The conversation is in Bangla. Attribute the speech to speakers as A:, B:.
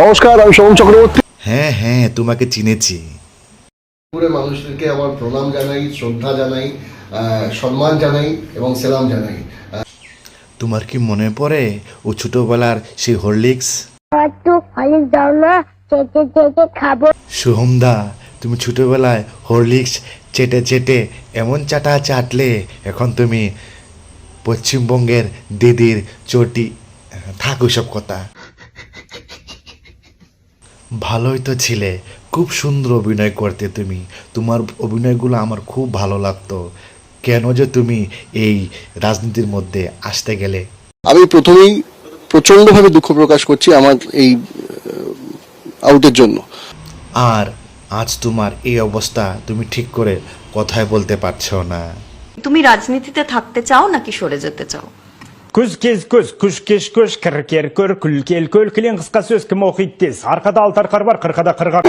A: নমস্কার, আমি সোহম চক্রবর্তী।
B: হ্যাঁ হ্যাঁ, তোমাকে চিনেছি।
A: পুরো মানুষদেরকে আমার প্রণাম জানাই, শ্রদ্ধা জানাই, সম্মান জানাই এবং সালাম জানাই।
B: তোমার কি মনে পড়ে ও ছোটবেলার সেই হরলিক্স?
C: একটু হলিক দাও না, চেটে চেটে খাবো।
B: সোহমদা, তুমি ছোটবেলায় হরলিক্স চেটে চেটে এমন চাটা চাটলে, এখন তুমি পশ্চিমবঙ্গের দিদির চটি। থাক ওসব কথা। ভালোই তো ছিলে, খুব সুন্দর অভিনয় করতে তুমি। তোমার অভিনয়গুলো আমার খুব ভালো লাগতো। কেন যে তুমি এই রাজনীতির মধ্যে আসতে গেলে?
A: আমি প্রথমেই প্রচন্ডভাবে দুঃখ প্রকাশ করছি আমার এই আউটের জন্য।
B: আর আজ তোমার এই অবস্থা, তুমি ঠিক করে কথাই বলতে পারছো না।
D: তুমি রাজনীতিতে থাকতে চাও নাকি সরে যেতে চাও?
E: Көз кез көз, күш кеш көш, кір кер көр, күл кел көл, кілең қысқа сөз кім оқиды тез. Арқада алтар қар бар, қырқада қырға.